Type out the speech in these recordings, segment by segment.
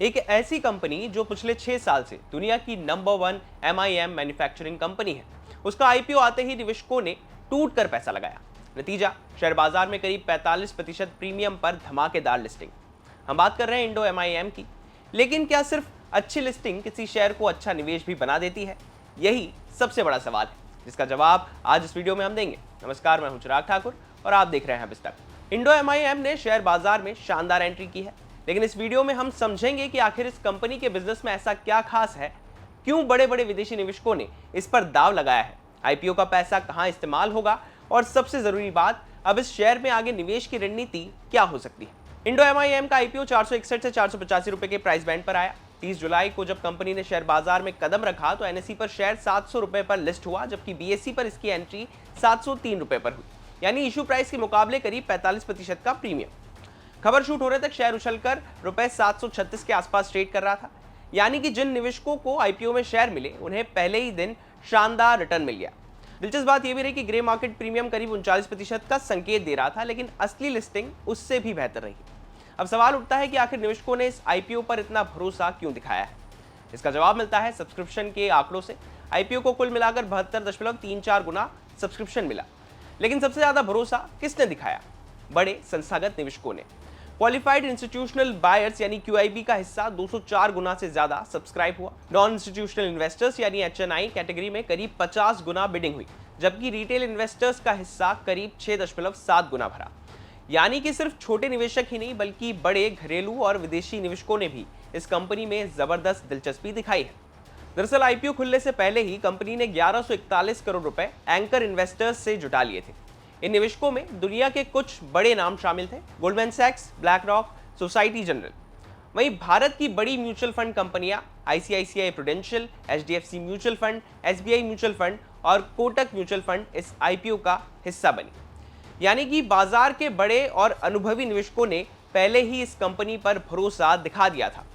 एक ऐसी कंपनी जो पिछले 6 साल से दुनिया की नंबर 1 MIM मैन्युफैक्चरिंग कंपनी है, उसका IPO आते ही निवेशकों ने टूट कर पैसा लगाया। नतीजा, शेयर बाजार में करीब 45% प्रीमियम पर धमाकेदार लिस्टिंग। हम बात कर रहे हैं इंडो MIM की। लेकिन क्या सिर्फ अच्छी लिस्टिंग किसी शेयर को अच्छा निवेश भी बना देती है? यही सबसे बड़ा सवाल है, जिसका जवाब आज इस वीडियो में हम देंगे। नमस्कार, मैं हूं चिराग ठाकुर और आप देख रहे हैं अभिस्तक। इंडो MIM ने शेयर बाजार में शानदार एंट्री की है, लेकिन इस वीडियो में हम समझेंगे कि आखिर इस कंपनी के बिजनेस में ऐसा क्या खास है, क्यों बड़े बड़े विदेशी निवेशकों ने इस पर दाव लगाया है, IPO का पैसा कहां इस्तेमाल होगा और सबसे जरूरी बात, अब इस शेयर में आगे निवेश की रणनीति क्या हो सकती है। इंडो MIM का IPO 461 से 485 रुपए के प्राइस बैंड पर आया। 30 जुलाई को जब कंपनी ने शेयर बाजार में कदम रखा तो NSE पर शेयर 700 रुपए पर लिस्ट हुआ, जबकि BSE पर इसकी एंट्री 703 रुपए पर हुई, यानी इशू प्राइस के मुकाबले करीब 45% का प्रीमियम। खबर शूट होने तक शेयर उछलकर रुपए 736 के आसपास ट्रेड कर रहा था, यानी कि जिन निवेशकों को IPO में शेयर मिले उन्हें पहले ही दिन शानदार रिटर्न मिल गया। दिलचस्प बात यह भी रही कि ग्रे मार्केट प्रीमियम करीब 39% का संकेत दे रहा था, लेकिन असली लिस्टिंग उससे भी बेहतर रही। अब सवाल उठता है कि आखिर निवेशकों ने इस IPO पर इतना भरोसा क्यों दिखाया है। इसका जवाब मिलता है सब्सक्रिप्शन के आंकड़ों से। IPO को कुल मिलाकर 72.34 गुना सब्सक्रिप्शन मिला, लेकिन सबसे ज्यादा भरोसा किसने दिखाया? बड़े संस्थागत निवेशकों ने। क्वालिफाइड इंस्टीट्यूशनल बायर्स यानी QIB का हिस्सा 204 गुना से ज्यादा सब्सक्राइब हुआ। नॉन इंस्टीट्यूशनल इन्वेस्टर्स यानी HNI कैटेगरी में करीब 50 गुना बिडिंग हुई, जबकि रिटेल इन्वेस्टर्स का हिस्सा करीब 6.7 गुना भरा। यानी कि सिर्फ छोटे निवेशक ही नहीं बल्कि बड़े घरेलू और विदेशी निवेशकों ने भी इस कंपनी में जबरदस्त दिलचस्पी दिखाई है। दरअसल IPO खुलने से पहले ही कंपनी ने 1141 करोड़ रुपए एंकर इन्वेस्टर्स से जुटा लिए थे। इन निवेशकों में दुनिया के कुछ बड़े नाम शामिल थे: गोल्डमैन सैक्स, ब्लैक रॉक, सोसाइटी जनरल। वहीं भारत की बड़ी म्यूचुअल फंड कंपनियां ICICI Prudential, HDFC mutual fund, SBI mutual fund और कोटक म्यूचुअल फंड इस IPO का हिस्सा बनी। यानी कि बाजार के बड़े और अनुभवी निवेशकों ने पहले ही इस कंपनी पर भरोसा दिखा दिया था।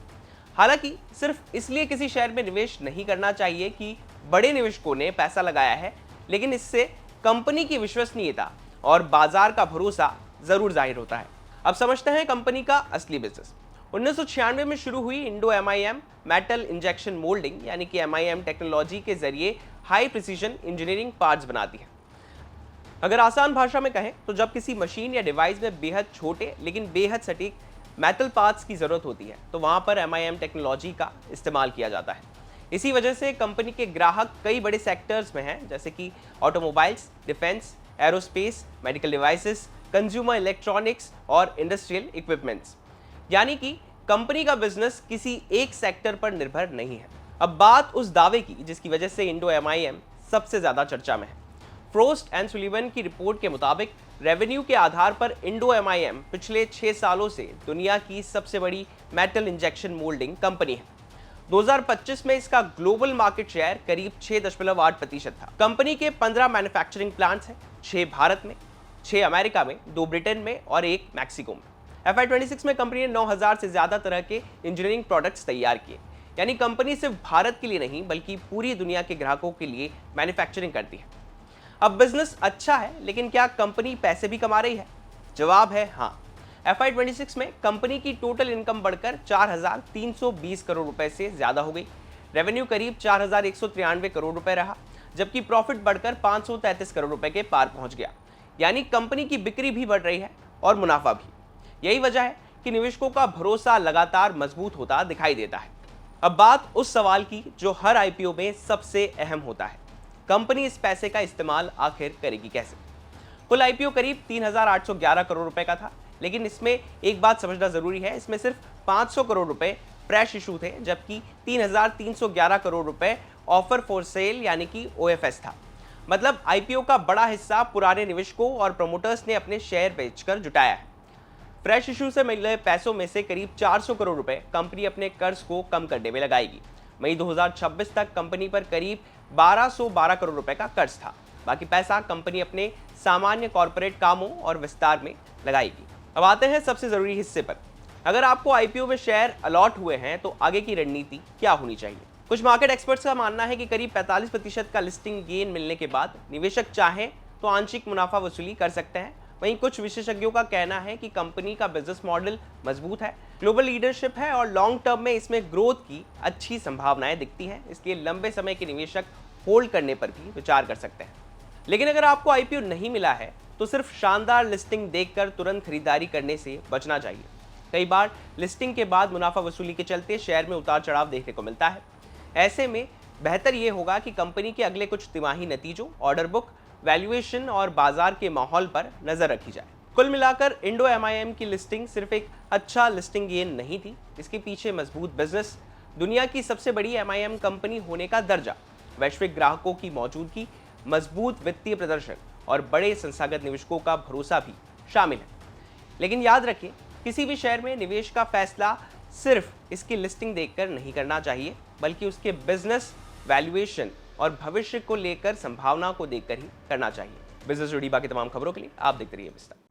हालांकि सिर्फ इसलिए किसी शेयर में निवेश नहीं करना चाहिए कि बड़े निवेशकों ने पैसा लगाया है, लेकिन इससे कंपनी की विश्वसनीयता और बाजार का भरोसा जरूर जाहिर होता है। अब समझते हैं कंपनी का असली बिजनेस। 1996 में शुरू हुई Indo MIM metal injection moulding यानी कि MIM टेक्नोलॉजी के जरिए हाई प्रिसीजन इंजीनियरिंग पार्ट्स बनाती है। अगर आसान भाषा में कहें तो जब किसी मशीन या डिवाइस में बेहद छोटे लेकिन बेहद सटीक मेटल पार्ट्स की जरूरत होती है तो वहां पर MIM टेक्नोलॉजी का इस्तेमाल किया जाता है। इसी वजह से कंपनी के ग्राहक कई बड़े सेक्टर्स में हैं, जैसे कि automobiles, defence, aerospace, medical devices, consumer electronics और इंडस्ट्रियल इक्विपमेंट्स। यानी कि कंपनी का बिजनेस किसी एक सेक्टर पर निर्भर नहीं है। अब बात उस दावे की जिसकी वजह से इंडो MIM सबसे ज्यादा चर्चा में है। फ्रोस्ट एंड सुलिवन की रिपोर्ट के मुताबिक रेवेन्यू के आधार पर इंडो MIM पिछले 6 सालों से दुनिया की सबसे बड़ी मेटल इंजेक्शन मोल्डिंग कंपनी है। 2025 में इसका ग्लोबल मार्केट शेयर करीब 6.8% था। कंपनी के 15 मैन्युफैक्चरिंग प्लांट्स हैं, 6 भारत में, 6 अमेरिका में, 2 ब्रिटेन में और 1 मैक्सिको में। FY26 में कंपनी ने 9000 से ज्यादा तरह के इंजीनियरिंग प्रोडक्ट्स तैयार किए। यानी कंपनी सिर्फ भारत के लिए नहीं बल्कि पूरी दुनिया के ग्राहकों के लिए मैन्युफैक्चरिंग करती है। अब बिजनेस अच्छा है, लेकिन क्या कंपनी पैसे भी कमा रही है? जवाब है हाँ। FY26 में कंपनी की टोटल इनकम बढ़कर 4,320 करोड़ रुपए से ज्यादा हो गई। रेवेन्यू करीब 4,193 करोड़ रुपए रहा, जबकि प्रॉफिट बढ़कर 533 करोड़ रुपए के पार पहुंच गया। यानी कंपनी की बिक्री भी बढ़ रही है और मुनाफा भी। यही वजह है कि निवेशकों का भरोसा लगातार मजबूत होता दिखाई देता है। अब बात उस सवाल की जो हर IPO में सबसे अहम होता है, कंपनी इस पैसे का इस्तेमाल आखिर करेगी कैसे? कुल IPO करीब 3,811 करोड़ रुपए का था, लेकिन इसमें एक बात समझना जरूरी है, इसमें सिर्फ 500 करोड़ रुपए फ्रेश इशू थे, जबकि 3,311 करोड़ रुपए ऑफर फॉर सेल यानी कि OFS था। मतलब IPO का बड़ा हिस्सा पुराने निवेशकों और प्रमोटर्स ने अपने शेयर बेचकर जुटाया है। फ्रेश इशू से मिले पैसों में से करीब 400 करोड़ रुपए कंपनी अपने कर्ज को कम करने में लगाएगी। मई 2026 तक कंपनी पर करीब 1212 करोड़ रुपए का कर्ज था। बाकी पैसा कंपनी अपने सामान्य कॉर्पोरेट कामों और विस्तार में लगाएगी। अब आते हैं सबसे जरूरी हिस्से पर। अगर आपको IPO में शेयर अलॉट हुए हैं तो आगे की रणनीति क्या होनी चाहिए? कुछ मार्केट एक्सपर्ट्स का मानना है कि करीब 45% का लिस्टिंग गेन मिलने के बाद निवेशक चाहें तो आंशिक मुनाफा वसूली कर सकते हैं। वहीं कुछ विशेषज्ञों का कहना है कि कंपनी का बिजनेस मॉडल मजबूत है, ग्लोबल लीडरशिप है और लॉन्ग टर्म में इसमें ग्रोथ की अच्छी संभावनाएं दिखती हैं। इसलिए लंबे समय के निवेशक होल्ड करने पर भी विचार कर सकते हैं। लेकिन अगर आपको आईपीओ नहीं मिला है तो सिर्फ शानदार लिस्टिंग देखकर तुरंत खरीदारी करने से बचना चाहिए। कई बार लिस्टिंग के बाद मुनाफा वसूली के चलते शेयर में उतार चढ़ाव देखने को मिलता है। ऐसे में बेहतर यह होगा कि कंपनी के अगले कुछ तिमाही नतीजों, ऑर्डर बुक, वैल्यूएशन और बाजार के माहौल पर नजर रखी जाए। कुल मिलाकर इंडो एमआईएम की लिस्टिंग सिर्फ एक अच्छा लिस्टिंग गेन नहीं थी, इसके पीछे मजबूत बिजनेस, दुनिया की सबसे बड़ी एमआईएम कंपनी होने का दर्जा, वैश्विक ग्राहकों की मौजूदगी, मजबूत वित्तीय प्रदर्शन और बड़े संस्थागत निवेशकों का भरोसा भी शामिल है। लेकिन याद रखें, किसी भी शेयर में निवेश का फैसला सिर्फ इसकी लिस्टिंग देखकर नहीं करना चाहिए, बल्कि उसके बिजनेस, वैल्यूएशन और भविष्य को लेकर संभावना को देखकर ही करना चाहिए। बिजनेस जुड़ी बाकी तमाम खबरों के लिए आप देखते रहिए विस्तार।